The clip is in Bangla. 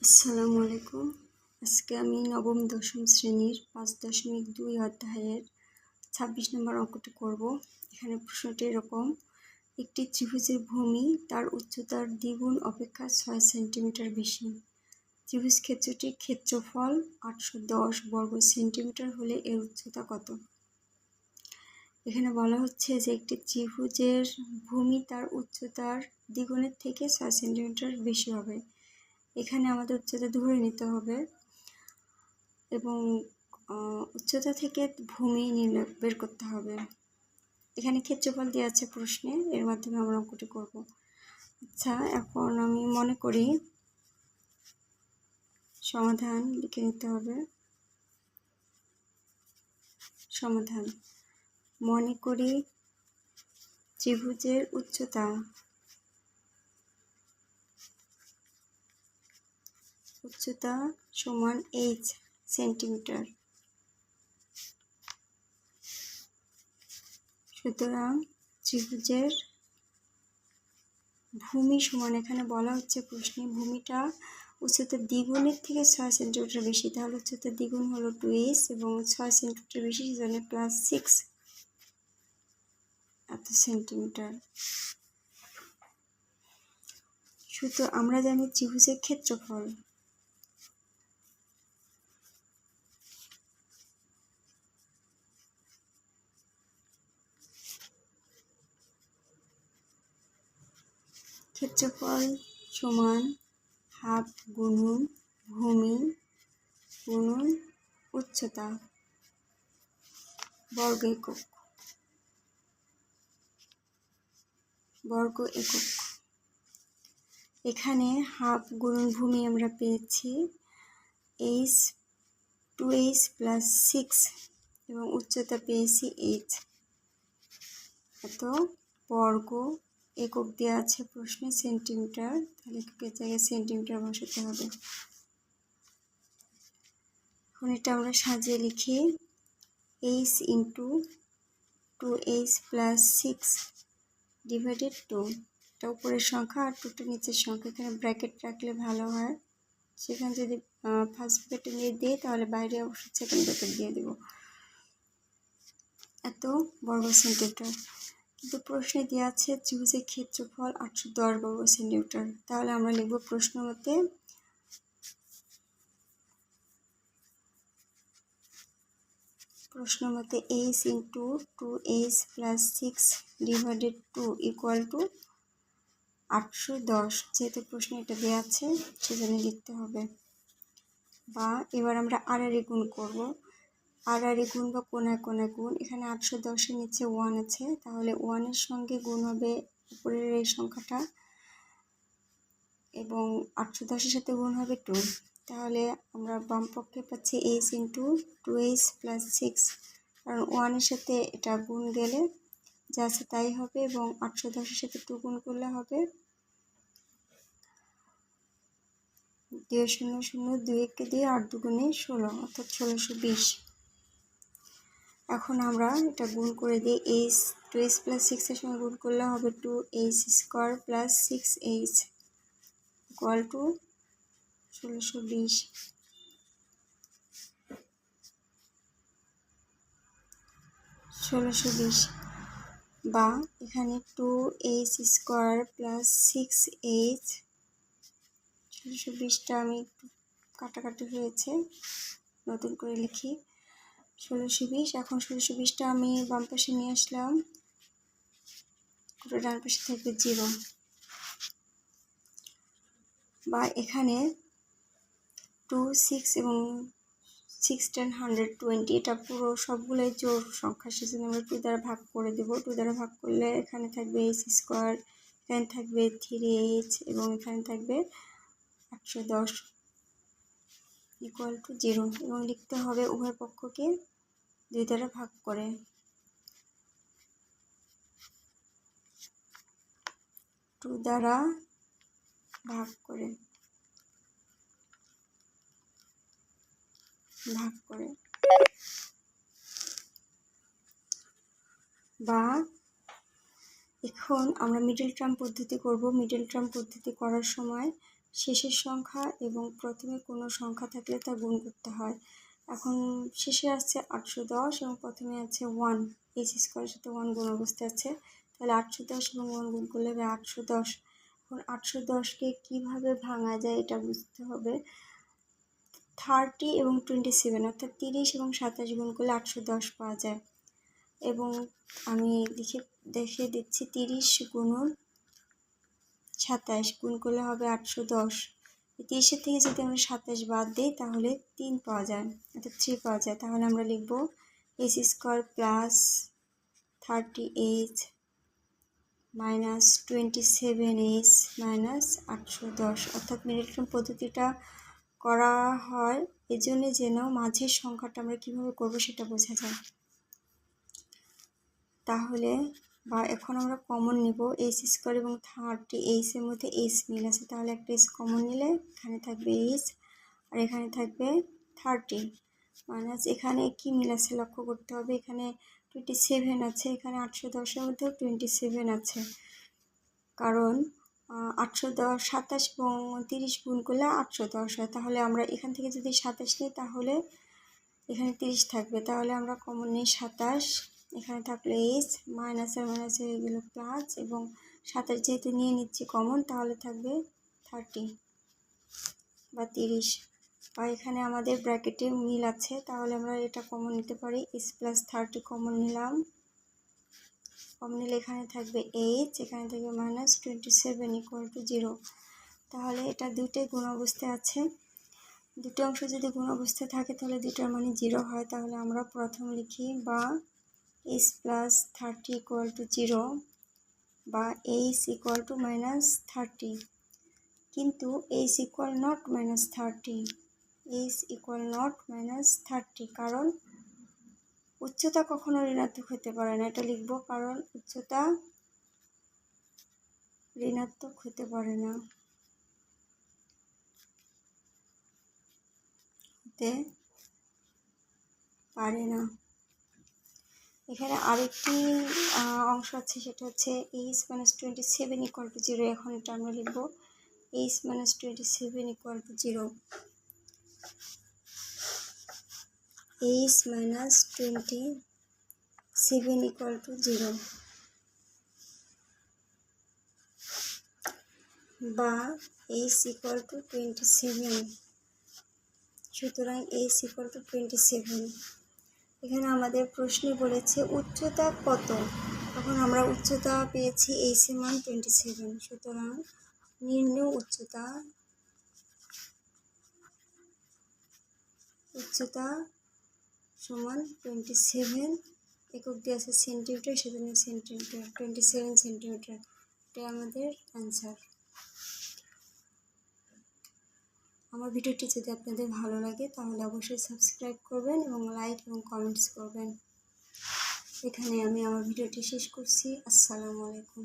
আসসালামু আলাইকুম। আজকে আমি নবম দশম শ্রেণীর 5.2 অধ্যায়ের 26 নম্বর অঙ্কটি করব। এখানে প্রশ্নটি এরকম: একটি ত্রিভুজের ভূমি তার উচ্চতার দ্বিগুণ অপেক্ষা 6 সেন্টিমিটার বেশি। ত্রিভুজ ক্ষেত্রটির ক্ষেত্রফল 810 বর্গ সেন্টিমিটার হলে এর উচ্চতা কত? এখানে বলা হচ্ছে যে একটি ত্রিভুজের ভূমি তার উচ্চতার দ্বিগুণের থেকে 6 সেন্টিমিটার বেশি হবে। এখানে আমাদের উচ্চতা ধরে নিতে হবে এবং উচ্চতা থেকে ভূমি নির্ণয় বের করতে হবে। এখানে ক্ষেত্রফল দেওয়া আছে প্রশ্নে, এর মাধ্যমে আমরা অঙ্কটি করব। আচ্ছা, এখন আমি মনে করি সমাধান লিখে নিতে হবে। সমাধান: মনে করি ত্রিভুজের উচ্চতা সমান h সেন্টিমিটার। সুতরাং ত্রিভুজের ভূমি সমান, এখানে বলা হচ্ছে প্রশ্নে ভূমিটা উচ্চতার দ্বিগুণের থেকে 6 সেন্টিমিটার বেশি, তাহলে উচ্চতার দ্বিগুণ হলো 2h এবং 6 সেন্টিমিটার বেশি, সেজন্য +6 এত সেন্টিমিটার। সুতরাং আমরা জানি ত্রিভুজের ক্ষেত্রফল সমান হাফ গুণন ভূমি গুণন উচ্চতা বর্গ একক। এখানে হাফ গুণন ভূমি আমরা পেয়েছি h 2h + 6 এবং উচ্চতা পেয়েছি h। এত বর্গ একক দেওয়া আছে প্রশ্নে সেন্টিমিটার, তাহলে এককের জায়গায় সেন্টিমিটার বসাতে হবে। এখন এটা আমরা সাজিয়ে লিখি h × 2h + 6 / 2। এটা উপরের সংখ্যা আর 2টা নিচের সংখ্যা, এখানে ব্র্যাকেট রাখলে ভালো হয়। সেখানে যদি ফার্স্ট ব্র্যাকেট নিয়ে দিই তাহলে বাইরে অবশ্যই সেকেন্ড ব্র্যাকেট দিয়ে দেব। এত বর্গ সেন্টিমিটার। কিন্তু প্রশ্নে দেওয়া আছে ত্রিভুজের ক্ষেত্রফল 810 বর্গ সেন্টিমিটার। তাহলে আমরা লিখব প্রশ্ন মতে h × 2h + 6 / 2 = 810। যেহেতু প্রশ্নে এটা দেওয়া আছে সেজন্য লিখতে হবে। বা এবার আমরা আড়াআড়ি গুণ করব। আড়াআড়ি গুণ বা কোণায় কোণায় গুণ। এখানে 810-এর নিচে 1 আছে, তাহলে 1-এর সঙ্গে গুণ হবে উপরের এই সংখ্যাটা এবং 810-এর সাথে গুণ হবে 2। তাহলে আমরা বাম পক্ষে পাচ্ছি h × 2h + 6, কারণ 1-এর সাথে এটা গুণ গেলে যা আছে তাই হবে এবং 810-এর সাথে 2 গুণ করলে হবে 2 0 0 2 1 দিয়ে 8 2 16, অর্থাৎ 1620। এখন আমরা এটা গুণ করে দিই। h 2h + 6 এর সঙ্গে গুণ করলে হবে 2h² + 6h = 1620। বা এখানে 2h² + 6h 1620টা আমি একটু কাটাকাটি হয়েছে, নতুন করে লিখি 1620। এখন 1620টা আমি বাম পাশে নিয়ে আসলাম, পুরো ডান পাশে থাকবে 0। বা এখানে 2 6 এবং 6 10 120, এটা পুরো সবগুলোই জোড় সংখ্যা, সেজন্য আমরা 2 দ্বারা ভাগ করে দেব। 2 দ্বারা ভাগ করলে এখানে থাকবে h², এখানে থাকবে 3h এবং এখানে থাকবে 810 = 0 এবং লিখতে হবে উভয় পক্ষকে 2 দ্বারা ভাগ করে। 2 দ্বারা ভাগ করে বা এখন আমরা মিডল টার্ম পদ্ধতি করব। মিডল টার্ম পদ্ধতি করার সময় শেষের সংখ্যা এবং প্রথমে কোনো সংখ্যা থাকলে তা গুণ করতে হয়। এখন শেষে আছে 810 এবং প্রথমে আছে 1, এইচ স্কোয়ারের সাথে 1 গুণ অবস্থায় আছে, তাহলে 810 এবং 1 গুণ করলে হবে 810। এখন 810কে কীভাবে ভাঙা যায় এটা বুঝতে হবে। 30 এবং 27 অর্থাৎ 30 এবং 27 গুণ করলে 810 পাওয়া যায়। এবং আমি দেখিয়ে দিচ্ছি 30 গুণন 27 গুণ করলে হবে 810। 30 থেকে যদি আমরা 27 বাদ দিই তাহলে 3 পাওয়া যায়, অর্থাৎ 3 পাওয়া যায়। তাহলে আমরা লিখব H square plus 30h minus 27h minus 810, অর্থাৎ মিডলটার্ম পদ্ধতিটা করা হয় এজন্য যেন মাঝের সংখ্যাটা আমরা কীভাবে করব সেটা বোঝা যায়। তাহলে এখন আমরা কমন নিব এইচ স্কোয়ার এবং 30h এর মধ্যে h মিল আছে, তাহলে একটা h কমন নিলে এখানে থাকবে h আর এখানে থাকবে 30 মাইনাস এখানে কি মিল আছে লক্ষ্য করতে হবে, এখানে 27 আছে, এখানে 810 এর মধ্যেও 27 আছে, কারণ 810 27 এবং 30 গুণ করলে 810 হয়। তাহলে আমরা এখান থেকে যদি 27 নিই তাহলে এখানে 30 থাকবে, তাহলে আমরা কমন নিই 27, এখানে থাকলে এইচ মাইনাসের মাইনাসে এগুলো প্লাস এবং 27 যেহেতু নিয়ে নিচ্ছি কমন তাহলে থাকবে 30 বা 30, বা এখানে আমাদের ব্র্যাকেটে মিল আছে তাহলে আমরা এটা কমন নিতে পারি, এইচ প্লাস 30 কমন নিলাম, কমন নিলে এখানে থাকবে এইচ, এখানে থাকবে মাইনাস 27 ইকুয়াল টু 0। তাহলে এটা দুটোই গুণ অবস্থায় আছে, দুটো অংশ যদি গুণ অবস্থায় থাকে তাহলে দুটার মানে 0 হয়। তাহলে আমরা প্রথম লিখি বা এইচ প্লাস 30 ইকুয়াল টু 0 বা এইচ ইকুয়াল টু মাইনাস 30, কিন্তু H equal not minus 30, H equal not minus 30, কারণ উচ্চতা কখনো ঋণাত্মক হতে পারে না, এটা লিখব, কারণ উচ্চতা ঋণাত্মক হতে পারে না, হতে পারে না। এখানে আরেকটি অংশ আছে, সেটা হচ্ছে এইচ মাইনাস 27 ইকুয়াল টু 0, এখন এটা আমরা লিখব H minus 27 equal to 0, H minus 27 equal to 0, বা এইচ ইকুয়াল টু 27, সুতরাং এইচ ইকুয়াল টু 27। এখানে আমাদের প্রশ্নে বলেছে উচ্চতা কত, তখন আমরা উচ্চতা পেয়েছি এইচ এর মান 27, সুতরাং নির্ণয় উচ্চতা সমান 27, একক দিয়ে আছে সেন্টিমিটার, সেজন্য সেন্টিমিটার, 27 সেন্টিমিটার, এটাই আমাদের অ্যান্সার। আমার ভিডিওটি যদি আপনাদের ভালো লাগে তাহলে অবশ্যই সাবস্ক্রাইব করবেন এবং লাইক এবং কমেন্টস করবেন। এখানে আমি আমার ভিডিওটি শেষ করছি। আসসালামু আলাইকুম।